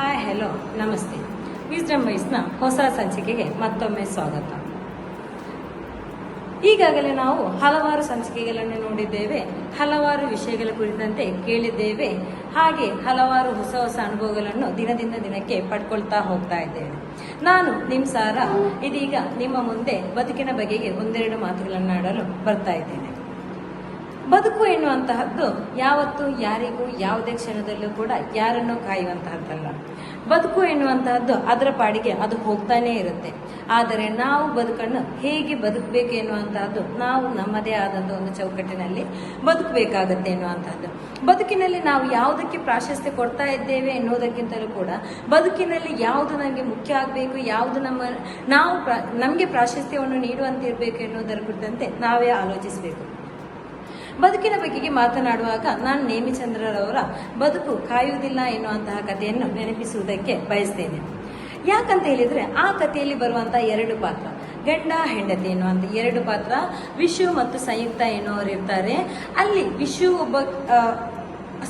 Hi hello ನಮಸ್ತೆ. Wisdom ವೈಸ್ನ ಹೊಸ ಸಂಚಿಕೆಗೆ ಮತ್ತೊಮ್ಮೆ ಸ್ವಾಗತ. ಈಗಾಗಲೇ ನಾವು ಹಲವಾರು ಸಂಚಿಕೆಗಳನ್ನು ನೋಡಿದ್ದೇವೆ, ಹಲವಾರು ವಿಷಯಗಳ ಕುರಿತಂತೆ ಕೇಳಿದ್ದೇವೆ, ಹಾಗೆ ಹಲವಾರು ಹೊಸ ಹೊಸ ಅನುಭವಗಳನ್ನು ದಿನದಿಂದ ದಿನಕ್ಕೆ ಪಡ್ಕೊಳ್ತಾ ಹೋಗ್ತಾ ಇದ್ದೇವೆ. ನಾನು ನಿಮ್ಮ ಸಾರ ಇದೀಗ ನಿಮ್ಮ ಮುಂದೆ ಬದುಕಿನ ಬಗೆಗೆ ಒಂದೆರಡು ಮಾತುಗಳನ್ನಾಡಲು ಬರ್ತಾ ಇದ್ದೇನೆ. ಬದುಕು ಎನ್ನುವಂತಹದ್ದು ಯಾವತ್ತೂ ಯಾರಿಗೂ ಯಾವುದೇ ಕ್ಷಣದಲ್ಲೂ ಕೂಡ ಯಾರನ್ನೂ ಕಾಯುವಂತಹದ್ದಲ್ಲ. ಬದುಕು ಎನ್ನುವಂತಹದ್ದು ಅದರ ಪಾಡಿಗೆ ಅದು ಹೋಗ್ತಾನೇ ಇರುತ್ತೆ. ಆದರೆ ನಾವು ಬದುಕನ್ನು ಹೇಗೆ ಬದುಕಬೇಕು ಎನ್ನುವಂತಹದ್ದು ನಾವು ನಮ್ಮದೇ ಆದಂಥ ಒಂದು ಚೌಕಟ್ಟಿನಲ್ಲಿ ಬದುಕಬೇಕಾಗತ್ತೆ ಎನ್ನುವಂತಹದ್ದು. ಬದುಕಿನಲ್ಲಿ ನಾವು ಯಾವುದಕ್ಕೆ ಪ್ರಾಶಸ್ತ್ಯ ಕೊಡ್ತಾ ಇದ್ದೇವೆ ಎನ್ನುವುದಕ್ಕಿಂತಲೂ ಕೂಡ ಬದುಕಿನಲ್ಲಿ ಯಾವುದು ನಮಗೆ ಮುಖ್ಯ ಆಗಬೇಕು, ಯಾವುದು ನಮಗೆ ಪ್ರಾಶಸ್ತ್ಯವನ್ನು ನೀಡುವಂತಿರಬೇಕು ಎನ್ನುವುದರ ಕುರಿತಂತೆ ನಾವೇ ಆಲೋಚಿಸಬೇಕು. ಬದುಕಿನ ಬಗೆಗೆ ಮಾತನಾಡುವಾಗ ನಾನು ನೇಮಿಚಂದ್ರರವರ ಬದುಕು ಕಾಯುವುದಿಲ್ಲ ಎನ್ನುವಂತಹ ಕಥೆಯನ್ನು ನೆನಪಿಸುವುದಕ್ಕೆ ಬಯಸ್ತೇನೆ. ಯಾಕಂತ ಹೇಳಿದ್ರೆ ಆ ಕಥೆಯಲ್ಲಿ ಬರುವಂತಹ ಎರಡು ಪಾತ್ರ, ಗಂಡ ಹೆಂಡತಿ ಎನ್ನುವಂತ ಎರಡು ಪಾತ್ರ, ವಿಶು ಮತ್ತು ಸಂಯುಕ್ತ ಎನ್ನುವರು ಇರ್ತಾರೆ. ಅಲ್ಲಿ ವಿಶು ಒಬ್ಬ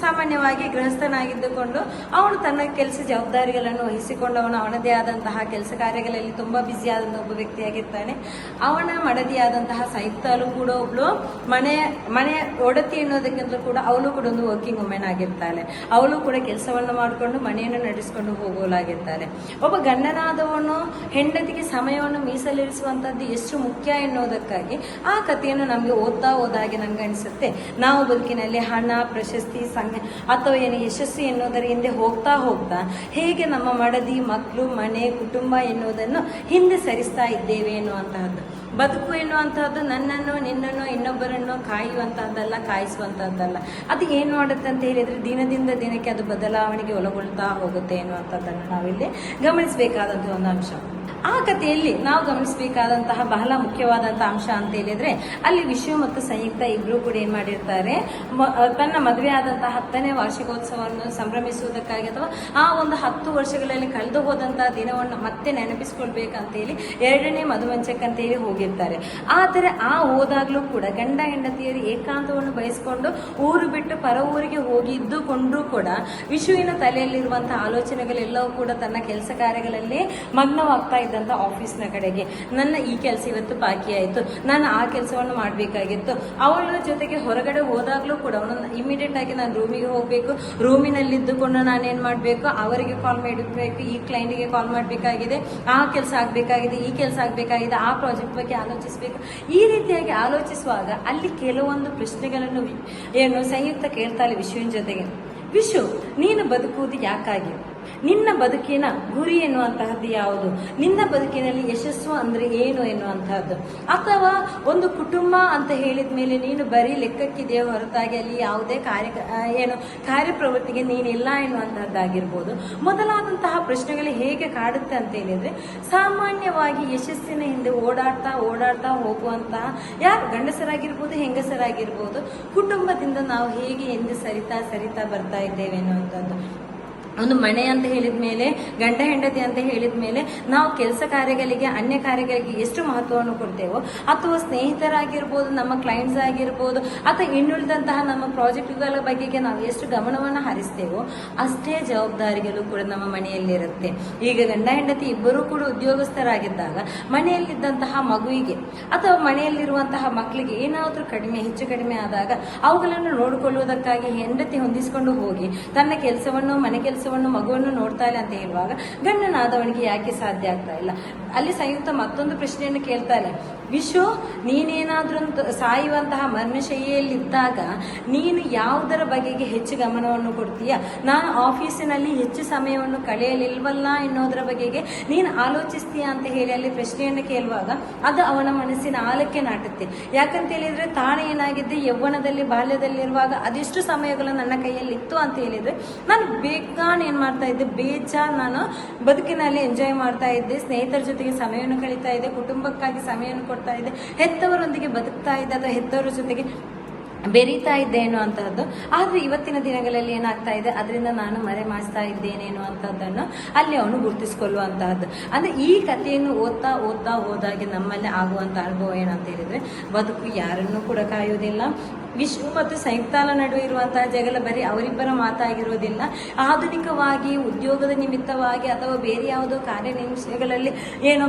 ಸಾಮಾನ್ಯವಾಗಿ ಗೃಹಸ್ಥನಾಗಿದ್ದುಕೊಂಡು ಅವನು ತನ್ನ ಕೆಲಸ ಜವಾಬ್ದಾರಿಗಳನ್ನು ವಹಿಸಿಕೊಂಡು ಅವನದೇ ಆದಂತಹ ಕೆಲಸ ಕಾರ್ಯಗಳಲ್ಲಿ ತುಂಬಾ ಬ್ಯುಸಿ ಆದಂತಹ ಒಬ್ಬ ವ್ಯಕ್ತಿಯಾಗಿರ್ತಾನೆ. ಅವನ ಮಡದಿಯಾದಂತಹ ಸಂಯುಕ್ತಲು ಕೂಡ ಒಬ್ಳು ಮನೆ ಒಡತಿ ಎನ್ನುವುದಕ್ಕಿಂತ ಕೂಡ ಅವಳು ಕೂಡ ಒಂದು ವರ್ಕಿಂಗ್ ವುಮೆನ್ ಆಗಿರ್ತಾಳೆ. ಅವಳು ಕೂಡ ಕೆಲಸವನ್ನು ಮಾಡಿಕೊಂಡು ಮನೆಯನ್ನು ನಡೆಸಿಕೊಂಡು ಹೋಗೋಲಾಗಿರ್ತಾಳೆ. ಒಬ್ಬ ಗಂಡನಾದವನು ಹೆಂಡತಿಗೆ ಸಮಯವನ್ನು ಮೀಸಲಿರಿಸುವಂತದ್ದು ಎಷ್ಟು ಮುಖ್ಯ ಎನ್ನುವುದಕ್ಕಾಗಿ ಆ ಕಥೆಯನ್ನು ನಮಗೆ ಓದ್ತಾ ಹೋದಾಗೆ ನಮ್ಗೆ ಅನಿಸುತ್ತೆ, ನಾವು ಬದುಕಿನಲ್ಲಿ ಹಣ, ಪ್ರಶಸ್ತಿ, ಅಥವಾ ಏನು ಯಶಸ್ಸು ಎನ್ನುವುದರ ಹಿಂದೆ ಹೋಗ್ತಾ ಹೇಗೆ ನಮ್ಮ ಮಡದಿ, ಮಕ್ಕಳು, ಮನೆ, ಕುಟುಂಬ ಎನ್ನುವುದನ್ನು ಹಿಂದೆ ಸರಿಸ್ತಾ ಇದ್ದೇವೆ ಎನ್ನುವಂತಹದ್ದು. ಬದುಕು ಎನ್ನುವಂತಹದ್ದು ನನ್ನನ್ನು, ನಿನ್ನನ್ನು, ಇನ್ನೊಬ್ಬರನ್ನು ಕಾಯುವಂತಹದ್ದಲ್ಲ, ಕಾಯಿಸುವಂತಹದ್ದಲ್ಲ. ಅದು ಏನು ಮಾಡುತ್ತೆ ಅಂತ ಹೇಳಿದ್ರೆ ದಿನದಿಂದ ದಿನಕ್ಕೆ ಅದು ಬದಲಾವಣೆಗೆ ಒಳಗೊಳ್ತಾ ಹೋಗುತ್ತೆ ಎನ್ನುವಂಥದ್ದನ್ನು ನಾವಿಲ್ಲಿ ಗಮನಿಸಬೇಕಾದಂತಹ ಒಂದು ಅಂಶ. ಆ ಕಥೆಯಲ್ಲಿ ನಾವು ಗಮನಿಸಬೇಕಾದಂತಹ ಬಹಳ ಮುಖ್ಯವಾದಂತಹ ಅಂಶ ಅಂತ ಹೇಳಿದ್ರೆ, ಅಲ್ಲಿ ವಿಶು ಮತ್ತು ಸಂಯುಕ್ತ ಇಬ್ರು ಕೂಡ ಏನ್ ಮಾಡಿರ್ತಾರೆ, ತನ್ನ ಮದುವೆ ಆದಂತಹ 10ನೇ ವಾರ್ಷಿಕೋತ್ಸವವನ್ನು ಸಂಭ್ರಮಿಸುವುದಕ್ಕಾಗಿ ಅಥವಾ ಆ ಒಂದು 10 ವರ್ಷಗಳಲ್ಲಿ ಕಳೆದು ಹೋದಂತಹ ದಿನವನ್ನು ಮತ್ತೆ ನೆನಪಿಸ್ಕೊಳ್ಬೇಕಂತ ಹೇಳಿ 2ನೇ ಮದುಮಂಚಕ್ಕಂತ ಹೇಳಿ ಹೋಗಿರ್ತಾರೆ. ಆದರೆ ಆ ಹೋದಾಗ್ಲೂ ಕೂಡ ಗಂಡ ಹೆಂಡತಿಯರು ಏಕಾಂತವನ್ನು ಬಯಸಿಕೊಂಡು ಊರು ಬಿಟ್ಟು ಪರ ಊರಿಗೆ ಹೋಗಿ ಇದ್ದುಕೊಂಡ್ರೂ ಕೂಡ ವಿಶುವಿನ ತಲೆಯಲ್ಲಿರುವಂತಹ ಆಲೋಚನೆಗಳೆಲ್ಲವೂ ಕೂಡ ತನ್ನ ಕೆಲಸ ಕಾರ್ಯಗಳಲ್ಲಿ ಮಗ್ನವಾಗ್ತಾ ಇದ್ದಂತ ಆಫೀಸ್ನ ಕಡೆಗೆ. ನನ್ನ ಈ ಕೆಲಸ ಇವತ್ತು ಬಾಕಿ ಆಯ್ತು, ನಾನು ಆ ಕೆಲಸವನ್ನು ಮಾಡಬೇಕಾಗಿತ್ತು. ಅವಳ ಜೊತೆಗೆ ಹೊರಗಡೆ ಹೋದಾಗ್ಲೂ ಕೂಡ ಅವನು ಇಮಿಡಿಯೇಟ್ ಆಗಿ ನಾನು ರೂಮಿಗೆ ಹೋಗ್ಬೇಕು, ರೂಮಿನಲ್ಲಿದ್ದುಕೊಂಡು ನಾನೇನ್ ಮಾಡ್ಬೇಕು, ಅವರಿಗೆ ಕಾಲ್ ಮಾಡಬೇಕು, ಈ ಕ್ಲೈಂಟ್ಗೆ ಕಾಲ್ ಮಾಡಬೇಕಾಗಿದೆ, ಆ ಕೆಲಸ ಆಗ್ಬೇಕಾಗಿದೆ, ಈ ಕೆಲಸ ಆಗ್ಬೇಕಾಗಿದೆ, ಆ ಪ್ರಾಜೆಕ್ಟ್ ಬಗ್ಗೆ ಆಲೋಚಿಸಬೇಕು. ಈ ರೀತಿಯಾಗಿ ಆಲೋಚಿಸುವಾಗ ಅಲ್ಲಿ ಕೆಲವೊಂದು ಪ್ರಶ್ನೆಗಳನ್ನು ಸಂಯುಕ್ತ ಕೇಳ್ತಾಳೆ ವಿಶುವಿನ ಜೊತೆಗೆ. ವಿಶು, ನೀನು ಬದುಕುವುದು ಯಾಕಾಗಿ? ನಿನ್ನ ಬದುಕಿನ ಗುರಿ ಎನ್ನುವಂತಹದ್ದು ಯಾವುದು? ನಿನ್ನ ಬದುಕಿನಲ್ಲಿ ಯಶಸ್ಸು ಅಂದ್ರೆ ಏನು ಎನ್ನುವಂತಹದ್ದು? ಅಥವಾ ಒಂದು ಕುಟುಂಬ ಅಂತ ಹೇಳಿದ ಮೇಲೆ ನೀನು ಬರೀ ಲೆಕ್ಕಕ್ಕಿದೆಯೋ ಹೊರತಾಗಿ ಅಲ್ಲಿ ಯಾವುದೇ ಕಾರ್ಯಪ್ರವೃತ್ತಿಗೆ ನೀನಿಲ್ಲ ಎನ್ನುವಂತಹದ್ದಾಗಿರ್ಬೋದು. ಮೊದಲಾದಂತಹ ಪ್ರಶ್ನೆಗಳು ಹೇಗೆ ಕಾಡುತ್ತೆ ಅಂತ ಹೇಳಿದ್ರೆ, ಸಾಮಾನ್ಯವಾಗಿ ಯಶಸ್ಸಿನ ಹಿಂದೆ ಓಡಾಡ್ತಾ ಹೋಗುವಂತಹ ಯಾರು ಗಂಡಸರಾಗಿರ್ಬೋದು, ಹೆಂಗಸರಾಗಿರ್ಬೋದು, ಕುಟುಂಬದಿಂದ ನಾವು ಹೇಗೆ ಹಿಂದೆ ಸರಿತಾ ಬರ್ತಾ ಇದ್ದೇವೆ ಎನ್ನುವಂಥದ್ದು. ಒಂದು ಮನೆ ಅಂತ ಹೇಳಿದ ಮೇಲೆ, ಗಂಡ ಹೆಂಡತಿ ಅಂತ ಹೇಳಿದ ಮೇಲೆ ನಾವು ಕೆಲಸ ಕಾರ್ಯಗಳಿಗೆ, ಅನ್ಯ ಕಾರ್ಯಗಳಿಗೆ ಎಷ್ಟು ಮಹತ್ವವನ್ನು ಕೊಡ್ತೇವೋ, ಅಥವಾ ಸ್ನೇಹಿತರಾಗಿರ್ಬೋದು, ನಮ್ಮ ಕ್ಲೈಂಟ್ಸ್ ಆಗಿರ್ಬೋದು, ಅಥವಾ ಇನ್ನುಳಿದಂತಹ ನಮ್ಮ ಪ್ರಾಜೆಕ್ಟ್ಗಳ ಬಗೆಗೆ ನಾವು ಎಷ್ಟು ಗಮನವನ್ನು ಹರಿಸ್ತೇವೋ ಅಷ್ಟೇ ಜವಾಬ್ದಾರಿಗಳು ಕೂಡ ನಮ್ಮ ಮನೆಯಲ್ಲಿರುತ್ತೆ. ಈಗ ಗಂಡ ಹೆಂಡತಿ ಇಬ್ಬರೂ ಕೂಡ ಉದ್ಯೋಗಸ್ಥರಾಗಿದ್ದಾಗ ಮನೆಯಲ್ಲಿದ್ದಂತಹ ಮಗುವಿಗೆ ಅಥವಾ ಮನೆಯಲ್ಲಿರುವಂತಹ ಮಕ್ಕಳಿಗೆ ಏನಾದರೂ ಹೆಚ್ಚು ಕಡಿಮೆ ಆದಾಗ ಅವುಗಳನ್ನು ನೋಡಿಕೊಳ್ಳುವುದಕ್ಕಾಗಿ ಹೆಂಡತಿ ಹೊಂದಿಸಿಕೊಂಡು ಹೋಗಿ ತನ್ನ ಕೆಲಸವನ್ನು, ಮನೆ ಮಗುವನ್ನು ನೋಡ್ತಾ ಇಲ್ಲ ಅಂತ ಹೇಳುವಾಗ ಗಂಡನಾದವನಿಗೆ ಯಾಕೆ ಸಾಧ್ಯ ಆಗ್ತಾ ಇಲ್ಲ? ಅಲ್ಲಿ ಸಂಯುಕ್ತ ಮತ್ತೊಂದು ಪ್ರಶ್ನೆಯನ್ನು ಕೇಳ್ತಾಳೆ, ವಿಶು, ನೀನೇನಾದ್ರೂ ಸಾಯುವಂತಹ ಮರ್ಮಶೈಲಿಯಲ್ಲಿದ್ದಾಗ ನೀನು ಯಾವುದರ ಬಗೆಗೆ ಹೆಚ್ಚು ಗಮನವನ್ನು ಕೊಡ್ತೀಯ? ನಾನು ಆಫೀಸಿನಲ್ಲಿ ಹೆಚ್ಚು ಸಮಯವನ್ನು ಕಳೆಯಲಿಲ್ವಲ್ಲ ಎನ್ನುವುದರ ಬಗೆಗೆ ನೀನು ಆಲೋಚಿಸ್ತೀಯ ಅಂತ ಹೇಳಿ ಅಲ್ಲಿ ಪ್ರಶ್ನೆಯನ್ನು ಕೇಳುವಾಗ ಅದು ಅವನ ಮನಸ್ಸಿನ ಆಳಕ್ಕೆ ನಾಟುತ್ತೆ. ಯಾಕಂತ ಹೇಳಿದ್ರೆ ತಾನು ಏನಾಗಿದ್ದೆ, ಯೌವನದಲ್ಲಿ, ಬಾಲ್ಯದಲ್ಲಿರುವಾಗ ಅದೆಷ್ಟು ಸಮಯಗಳು ನನ್ನ ಕೈಯಲ್ಲಿ ಇತ್ತು ಅಂತ ಹೇಳಿದ್ರೆ ನಾನು ಏನ್ ಮಾಡ್ತಾ ಇದ್ದೆ, ನಾನು ಬದುಕಿನಲ್ಲಿ ಎಂಜಾಯ್ ಮಾಡ್ತಾ ಇದ್ದೆ, ಸ್ನೇಹಿತರ ಜೊತೆಗೆ ಸಮಯವನ್ನು ಕಳೀತಾ ಇದ್ದೆ, ಕುಟುಂಬಕ್ಕಾಗಿ ಸಮಯವನ್ನು ಕೊಡ್ತಾ ಇದ್ದೆ, ಹೆತ್ತವರೊಂದಿಗೆ ಬದುಕ್ತಾ ಇದ್ದೆ ಅಥವಾ ಹೆತ್ತವರ ಜೊತೆಗೆ ಬೆರೀತಾ ಇದ್ದೆ ಅನ್ನುವಂಥದ್ದು. ಆದರೆ ಇವತ್ತಿನ ದಿನಗಳಲ್ಲಿ ಏನಾಗ್ತಾ ಇದೆ, ಅದರಿಂದ ನಾನು ಮರೆಮಾಚ್ತಾ ಇದ್ದೇನೆ ಅನ್ನುವಂಥದ್ದನ್ನು ಅಲ್ಲಿ ಅವನು ಗುರುತಿಸಿಕೊಳ್ಳುವಂತಹದ್ದು. ಅಂದ್ರೆ ಈ ಕಥೆಯನ್ನು ಓದ್ತಾ ಹೋದಾಗೆ ನಮ್ಮಲ್ಲಿ ಆಗುವಂತ ಅನುಭವ ಏನಂತ ಹೇಳಿದ್ರೆ, ಬದುಕು ಯಾರನ್ನೂ ಕೂಡ ಕಾಯುವುದಿಲ್ಲ, ವಿಶ್ವ ಮತ್ತು ಸಂಯುಕ್ತಾಲ ನಡುವೆ ಇರುವಂತಹ ಜಗಳ ಬರೀ ಅವರಿಬ್ಬರ ಮಾತಾಗಿರುವುದಿಲ್ಲ. ಆಧುನಿಕವಾಗಿ ಉದ್ಯೋಗದ ನಿಮಿತ್ತವಾಗಿ ಅಥವಾ ಬೇರೆ ಯಾವುದೋ ಕಾರ್ಯನಿಮಿಷಗಳಲ್ಲಿ ಏನು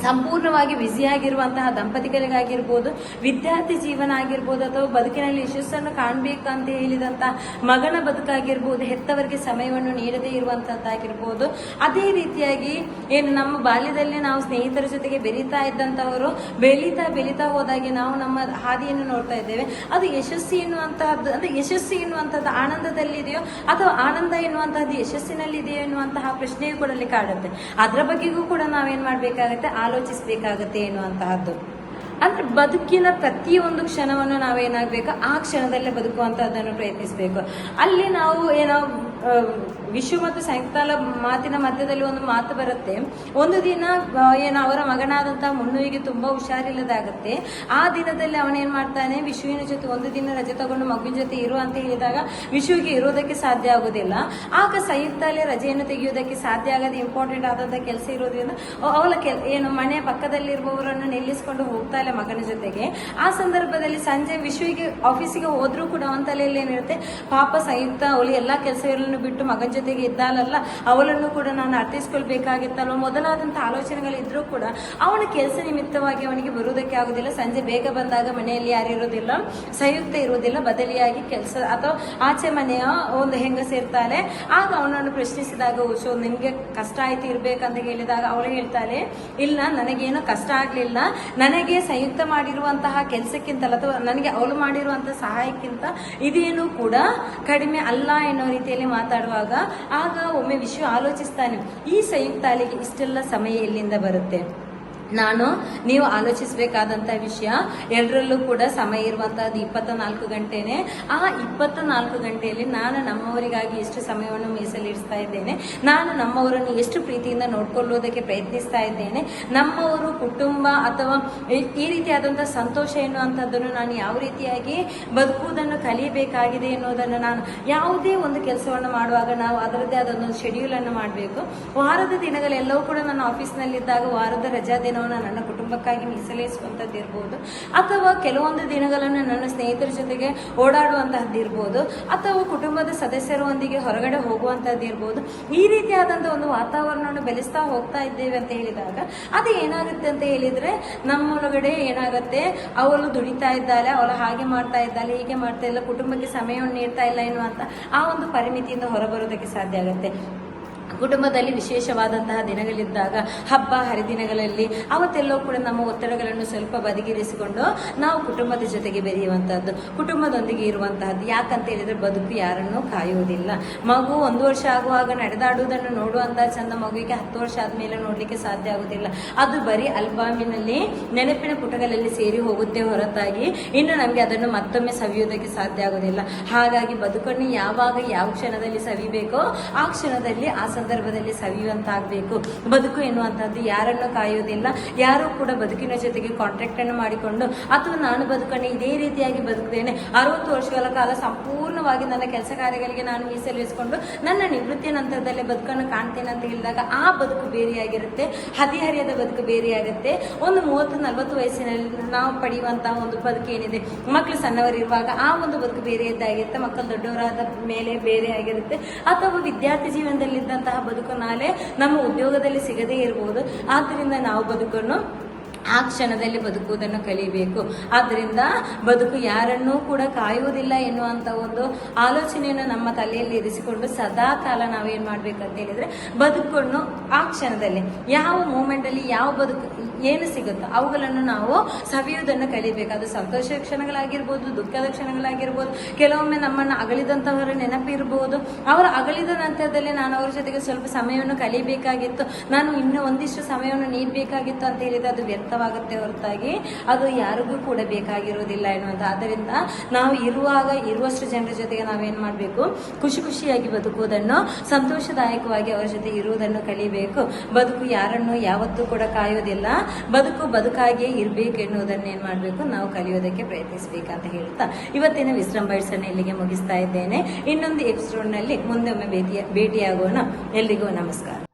ಸಂಪೂರ್ಣವಾಗಿ ಬ್ಯುಸಿಯಾಗಿರುವಂತಹ ದಂಪತಿಗಳಿಗಾಗಿರ್ಬೋದು, ವಿದ್ಯಾರ್ಥಿ ಜೀವನ ಆಗಿರ್ಬೋದು, ಅಥವಾ ಬದುಕಿನಲ್ಲಿ ಯಶಸ್ಸನ್ನು ಕಾಣಬೇಕು ಅಂತ ಹೇಳಿದಂತಹ ಮಗನ ಬದುಕಾಗಿರ್ಬೋದು, ಹೆತ್ತವರಿಗೆ ಸಮಯವನ್ನು ನೀಡದೇ ಇರುವಂತಹದ್ದಾಗಿರ್ಬೋದು. ಅದೇ ರೀತಿಯಾಗಿ ಏನು ನಮ್ಮ ಬಾಲ್ಯದಲ್ಲಿ ನಾವು ಸ್ನೇಹಿತರ ಜೊತೆಗೆ ಬೆರೀತಾ ಇದ್ದಂಥವರು ಬೆಳೀತಾ ಹೋದಾಗೆ ನಾವು ನಮ್ಮ ಹಾದಿಯನ್ನು ನೋಡ್ತಾ ಇದ್ದೇವೆ. ಅದು ಯಶಸ್ಸು ಎನ್ನುವಂತಹದ್ದು, ಅಂದ್ರೆ ಯಶಸ್ಸು ಎನ್ನುವಂಥದ್ದು ಆನಂದದಲ್ಲಿದೆಯೋ ಅಥವಾ ಆನಂದ ಎನ್ನುವಂತಹದ್ದು ಯಶಸ್ಸಿನಲ್ಲಿದೆಯೋ ಎನ್ನುವಂತಹ ಪ್ರಶ್ನೆಯೂ ಕೂಡ ಅಲ್ಲಿ ಕಾಡುತ್ತೆ. ಅದರ ಬಗ್ಗೆಗೂ ಕೂಡ ನಾವೇನ್ ಮಾಡ್ಬೇಕಾಗತ್ತೆ, ಆಲೋಚಿಸಬೇಕಾಗತ್ತೆ ಎನ್ನುವಂತಹದ್ದು. ಅಂದ್ರೆ ಬದುಕಿನ ಪ್ರತಿಯೊಂದು ಕ್ಷಣವನ್ನು ನಾವೇನಾಗಬೇಕು, ಆ ಕ್ಷಣದಲ್ಲೇ ಬದುಕುವಂತಹದ್ದನ್ನು ಪ್ರಯತ್ನಿಸಬೇಕು. ಅಲ್ಲಿ ನಾವು ಏನೋ ವಿಶ್ವ ಮತ್ತು ಸಂಯುಕ್ತಾಲ ಮಾತಿನ ಮಧ್ಯದಲ್ಲಿ ಒಂದು ಮಾತು ಬರುತ್ತೆ. ಒಂದು ದಿನ ಏನು ಅವರ ಮಗನಾದಂತಹ ಮುನ್ನುವಿಗೆ ತುಂಬಾ ಹುಷಾರಿಲ್ಲದಾಗುತ್ತೆ. ಆ ದಿನದಲ್ಲಿ ಅವನೇನ್ ಮಾಡ್ತಾನೆ, ವಿಶ್ವಿನ ಜೊತೆ ಒಂದು ದಿನ ರಜೆ ತಗೊಂಡು ಮಗುವಿನ ಜೊತೆ ಇರು ಅಂತ ಹೇಳಿದಾಗ ವಿಶ್ವಿಗೆ ಇರೋದಕ್ಕೆ ಸಾಧ್ಯ ಆಗೋದಿಲ್ಲ. ಆಗ ಸಂಯುಕ್ತಾಲೆ ರಜೆಯನ್ನು ತೆಗೆಯುವುದಕ್ಕೆ ಸಾಧ್ಯ ಆಗದೆ ಇಂಪಾರ್ಟೆಂಟ್ ಆದಂತಹ ಕೆಲಸ ಇರೋದ್ರಿಂದ ಅವಳ ಏನು ಮನೆಯ ಪಕ್ಕದಲ್ಲಿರುವವರನ್ನು ನಿಲ್ಲಿಸಿಕೊಂಡು ಹೋಗ್ತಾ ಇಲ್ಲ ಮಗನ ಜೊತೆಗೆ. ಆ ಸಂದರ್ಭದಲ್ಲಿ ಸಂಜೆ ವಿಶ್ವಿಗೆ ಆಫೀಸಿಗೆ ಹೋದ್ರೂ ಕೂಡ ಅವನ ತಲೆಯಲ್ಲಿ ಏನಿರುತ್ತೆ, ಪಾಪ ಸಂಯುಕ್ತ ಅವಳು ಎಲ್ಲಾ ಕೆಲಸಗಳನ್ನು ಬಿಟ್ಟು ಮಗನ ಜೊತೆಗೆ ಇದ್ದಾಳಲ್ಲ, ಅವಳನ್ನು ಕೂಡ ನಾನು ಅರ್ಥೈಸ್ಕೊಳ್ಬೇಕಾಗಿತ್ತಲ್ವ ಮೊದಲಾದಂತಹ ಆಲೋಚನೆಗಳಿದ್ರೂ ಕೂಡ ಅವನ ಕೆಲಸ ನಿಮಿತ್ತವಾಗಿ ಅವನಿಗೆ ಬರುವುದಕ್ಕೆ ಆಗುದಿಲ್ಲ. ಸಂಜೆ ಬೇಗ ಬಂದಾಗ ಮನೆಯಲ್ಲಿ ಯಾರಿರೋದಿಲ್ಲ, ಸಂಯುಕ್ತ ಇರುವುದಿಲ್ಲ, ಬದಲಿಯಾಗಿ ಕೆಲಸ ಅಥವಾ ಆಚೆ ಮನೆಯ ಒಂದು ಹೆಂಗಸ ಇರ್ತಾಳೆ. ಆಗ ಅವನನ್ನು ಪ್ರಶ್ನಿಸಿದಾಗ, ಓಶೋ ನಿನ್ಗೆ ಕಷ್ಟ ಆಯ್ತು ಇರ್ಬೇಕಂತ ಹೇಳಿದಾಗ ಅವಳು ಹೇಳ್ತಾಳೆ, ಇಲ್ಲ ನನಗೇನು ಕಷ್ಟ ಆಗ್ಲಿಲ್ಲ, ನನಗೆ ಸಂಯುಕ್ತ ಮಾಡಿರುವಂತಹ ಕೆಲಸಕ್ಕಿಂತಲ್ಲ ಅಥವಾ ನನಗೆ ಅವಳು ಮಾಡಿರುವಂತಹ ಸಹಾಯಕ್ಕಿಂತ ಇದೇನು ಕೂಡ ಕಡಿಮೆ ಅಲ್ಲ ಎನ್ನುವ ರೀತಿಯಲ್ಲಿ ಮಾತಾಡುವಾಗ ಆಗ ಒಮ್ಮೆ ವಿಶ್ವ ಆಲೋಚಿಸ್ತಾನೆ, ಈ ಸಂಯುಕ್ತಾಲಿಗೆ ಇಷ್ಟೆಲ್ಲ ಸಮಯ ಎಲ್ಲಿಂದ ಬರುತ್ತೆ. ನೀವು ಆಲೋಚಿಸಬೇಕಾದಂತಹ ವಿಷಯ, ಎಲ್ಲರಲ್ಲೂ ಕೂಡ ಸಮಯ ಇರುವಂತಹದ್ದು 24 ಗಂಟೆನೆ. ಆ 24 ಗಂಟೆಯಲ್ಲಿ ನಾನು ನಮ್ಮವರಿಗಾಗಿ ಎಷ್ಟು ಸಮಯವನ್ನು ಮೀಸಲಿರಿಸ್ತಾ ಇದ್ದೇನೆ, ನಾನು ನಮ್ಮವರನ್ನು ಎಷ್ಟು ಪ್ರೀತಿಯಿಂದ ನೋಡ್ಕೊಳ್ಳೋದಕ್ಕೆ ಪ್ರಯತ್ನಿಸ್ತಾ ಇದ್ದೇನೆ, ನಮ್ಮವರು ಕುಟುಂಬ ಅಥವಾ ಈ ರೀತಿಯಾದಂತಹ ಸಂತೋಷ ಎನ್ನುವಂಥದ್ದನ್ನು ನಾನು ಯಾವ ರೀತಿಯಾಗಿ ಬದುಕುವುದನ್ನು ಕಲಿಯಬೇಕಾಗಿದೆ ಎನ್ನುವುದನ್ನು ನಾನು ಯಾವುದೇ ಒಂದು ಕೆಲಸವನ್ನು ಮಾಡುವಾಗ ನಾವು ಅದರದ್ದೇ ಆದೊಂದು ಶೆಡ್ಯೂಲ್ ಅನ್ನು ಮಾಡಬೇಕು. ವಾರದ ದಿನಗಳೆಲ್ಲವೂ ಕೂಡ ನನ್ನ ಆಫೀಸ್ನಲ್ಲಿದ್ದಾಗ ವಾರದ ರಜಾ ದಿನವನ್ನು ನನ್ನ ಕುಟುಂಬಕ್ಕಾಗಿ ಮೀಸಲಿಸುವಂಥದ್ದು ಇರ್ಬೋದು, ಅಥವಾ ಕೆಲವೊಂದು ದಿನಗಳನ್ನು ನನ್ನ ಸ್ನೇಹಿತರ ಜೊತೆಗೆ ಓಡಾಡುವಂತಹದ್ದು ಇರ್ಬೋದು, ಅಥವಾ ಕುಟುಂಬದ ಸದಸ್ಯರೊಂದಿಗೆ ಹೊರಗಡೆ ಹೋಗುವಂತಹದ್ದು ಇರ್ಬೋದು. ಈ ರೀತಿಯಾದಂತಹ ಒಂದು ವಾತಾವರಣವನ್ನು ಬೆಳೆಸ್ತಾ ಹೋಗ್ತಾ ಇದ್ದೇವೆ ಅಂತ ಹೇಳಿದಾಗ ಅದು ಏನಾಗುತ್ತೆ ಅಂತ ಹೇಳಿದ್ರೆ, ನಮ್ಮೊಳಗಡೆ ಏನಾಗುತ್ತೆ, ಅವಳು ದುಡಿತಾ ಇದ್ದಾಳೆ, ಅವಳು ಹಾಗೆ ಮಾಡ್ತಾ ಇದ್ದಾಳೆ, ಹೀಗೆ ಮಾಡ್ತಾ ಇಲ್ಲ, ಕುಟುಂಬಕ್ಕೆ ಸಮಯವನ್ನು ನೀಡ್ತಾ ಇಲ್ಲ ಎನ್ನುವಂತ ಆ ಒಂದು ಪರಿಮಿತಿಯಿಂದ ಹೊರಬರೋದಕ್ಕೆ ಸಾಧ್ಯ ಆಗುತ್ತೆ. ಕುಟುಂಬದಲ್ಲಿ ವಿಶೇಷವಾದಂತಹ ದಿನಗಳಿದ್ದಾಗ, ಹಬ್ಬ ಹರಿದಿನಗಳಲ್ಲಿ, ಅವತ್ತೆಲ್ಲವೂ ಕೂಡ ನಮ್ಮ ಒತ್ತಡಗಳನ್ನು ಸ್ವಲ್ಪ ಬದಿಗಿರಿಸಿಕೊಂಡು ನಾವು ಕುಟುಂಬದ ಜೊತೆಗೆ ಬೆರೆಯುವಂತಹದ್ದು, ಕುಟುಂಬದೊಂದಿಗೆ ಇರುವಂತಹದ್ದು. ಯಾಕಂತ ಹೇಳಿದ್ರೆ ಬದುಕು ಯಾರನ್ನೂ ಕಾಯುವುದಿಲ್ಲ. ಮಗು 1 ವರ್ಷ ಆಗುವಾಗ ನಡೆದಾಡುವುದನ್ನು ನೋಡುವಂತಹ ಚಂದ ಮಗುವಿಗೆ 10 ವರ್ಷ ಆದ್ಮೇಲೆ ನೋಡ್ಲಿಕ್ಕೆ ಸಾಧ್ಯ ಆಗುದಿಲ್ಲ. ಅದು ಬರೀ ಆಲ್ಬಮಿನಲ್ಲಿ ನೆನಪಿನ ಪುಟಗಳಲ್ಲಿ ಸೇರಿ ಹೋಗುತ್ತೆ ಹೊರತಾಗಿ ಇನ್ನು ನಮಗೆ ಅದನ್ನು ಮತ್ತೊಮ್ಮೆ ಸವಿಯುವುದಕ್ಕೆ ಸಾಧ್ಯ ಆಗುದಿಲ್ಲ. ಹಾಗಾಗಿ ಬದುಕನ್ನು ಯಾವಾಗ ಯಾವ ಕ್ಷಣದಲ್ಲಿ ಸವಿಬೇಕೋ ಆ ಕ್ಷಣದಲ್ಲಿ ಆ ಸಂದರ್ಭದಲ್ಲಿ ಸವಿಯುವಂತಾಗಬೇಕು. ಬದುಕು ಎನ್ನುವಂತಹದ್ದು ಯಾರನ್ನು ಕಾಯುವುದಿಲ್ಲ. ಯಾರು ಕೂಡ ಬದುಕಿನ ಜೊತೆಗೆ ಕಾಂಟ್ರಾಕ್ಟ್ ಅನ್ನು ಮಾಡಿಕೊಂಡು ಅಥವಾ ನಾನು ಬದುಕನ್ನು ಇದೇ ರೀತಿಯಾಗಿ ಬದುಕುತ್ತೇನೆ, 60 ವರ್ಷಗಳ ಕಾಲ ಸಂಪೂರ್ಣವಾಗಿ ನನ್ನ ಕೆಲಸ ಕಾರ್ಯಗಳಿಗೆ ನಾನು ಮೀಸಲಿರಿಸಿಕೊಂಡು ನನ್ನ ನಿವೃತ್ತಿಯ ನಂತರದಲ್ಲೇ ಬದುಕನ್ನು ಕಾಣ್ತೇನೆ ಅಂತ ಹೇಳಿದಾಗ ಆ ಬದುಕು ಬೇರೆಯಾಗಿರುತ್ತೆ, ಹದಿಹರಿಯದ ಬದುಕು ಬೇರೆಯಾಗುತ್ತೆ. ಒಂದು 30-40 ವಯಸ್ಸಿನಲ್ಲಿ ನಾವು ಪಡೆಯುವಂತಹ ಒಂದು ಬದುಕು ಏನಿದೆ, ಮಕ್ಕಳು ಸಣ್ಣವರಿರುವಾಗ ಆ ಒಂದು ಬದುಕು ಬೇರೆಯದ್ದಾಗಿರುತ್ತೆ, ಮಕ್ಕಳು ದೊಡ್ಡವರಾದ ಮೇಲೆ ಬೇರೆ ಆಗಿರುತ್ತೆ, ಅಥವಾ ವಿದ್ಯಾರ್ಥಿ ಜೀವನದಲ್ಲಿದ್ದಂತಹ ಬದುಕು ನಾಳೆ ನಮ್ಮ ಉದ್ಯೋಗದಲ್ಲಿ ಸಿಗದೇ ಇರಬಹುದು. ಆದ್ದರಿಂದ ನಾವು ಬದುಕನ್ನು ಆ ಕ್ಷಣದಲ್ಲಿ ಬದುಕುವುದನ್ನು ಕಲಿಬೇಕು. ಆದ್ದರಿಂದ ಬದುಕು ಯಾರನ್ನೂ ಕೂಡ ಕಾಯುವುದಿಲ್ಲ ಎನ್ನುವಂತ ಒಂದು ಆಲೋಚನೆಯನ್ನು ನಮ್ಮ ತಲೆಯಲ್ಲಿ ಇರಿಸಿಕೊಂಡು ಸದಾ ಕಾಲ ನಾವೇನ್ ಮಾಡ್ಬೇಕಂತ ಹೇಳಿದ್ರೆ ಬದುಕನ್ನು ಆ ಕ್ಷಣದಲ್ಲಿ ಯಾವ ಮೂಮೆಂಟ್ ಅಲ್ಲಿ ಯಾವ ಬದುಕು ಏನು ಸಿಗುತ್ತೋ ಅವುಗಳನ್ನು ನಾವು ಸವಿಯುವುದನ್ನು ಕಲಿಬೇಕು. ಅದು ಸಂತೋಷ ಕ್ಷಣಗಳಾಗಿರ್ಬೋದು, ದುಃಖದ ಕ್ಷಣಗಳಾಗಿರ್ಬೋದು, ಕೆಲವೊಮ್ಮೆ ನಮ್ಮನ್ನು ಅಗಲಿದಂತವರ ನೆನಪಿರ್ಬೋದು. ಅವರ ಅಗಲಿದ ನಂತರದಲ್ಲಿ ನಾನು ಅವರ ಜೊತೆಗೆ ಸ್ವಲ್ಪ ಸಮಯವನ್ನು ಕಲಿಬೇಕಾಗಿತ್ತು, ನಾನು ಇನ್ನೂ ಒಂದಿಷ್ಟು ಸಮಯವನ್ನು ನೀಡಬೇಕಾಗಿತ್ತು ಅಂತ ಹೇಳಿದ್ರೆ ಅದು ವ್ಯರ್ಥವಾಗುತ್ತೆ ಹೊರತಾಗಿ ಅದು ಯಾರಿಗೂ ಕೂಡ ಬೇಕಾಗಿರೋದಿಲ್ಲ ಎನ್ನುವಂತ. ಆದ್ದರಿಂದ ನಾವು ಇರುವಷ್ಟು ಜನರ ಜೊತೆಗೆ ನಾವೇನ್ ಮಾಡಬೇಕು, ಖುಷಿಯಾಗಿ ಬದುಕುವುದನ್ನು, ಸಂತೋಷದಾಯಕವಾಗಿ ಅವರ ಜೊತೆ ಇರುವುದನ್ನು ಕಲಿಬೇಕು. ಬದುಕು ಯಾರನ್ನು ಯಾವತ್ತೂ ಕೂಡ ಕಾಯೋದಿಲ್ಲ, ಬದುಕಾಗಿಯೇ ಇರಬೇಕು ಎನ್ನುವುದನ್ನು ಏನ್ ಮಾಡಬೇಕು, ನಾವು ಕಲಿಯೋದಕ್ಕೆ ಪ್ರಯತ್ನಿಸಬೇಕಂತ ಹೇಳ್ತಾ ಇವತ್ತಿನ ವಿಶ್ರಮ್ ಬೈಟ್ಸ್ ಅನ್ನು ಇಲ್ಲಿಗೆ ಮುಗಿಸ್ತಾ ಇದ್ದೇನೆ. ಇನ್ನೊಂದು ಎಪಿಸೋಡ್ ನಲ್ಲಿ ಮುಂದೊಮ್ಮೆ ಭೇಟಿಯಾಗೋಣ. ಎಲ್ರಿಗೂ ನಮಸ್ಕಾರ.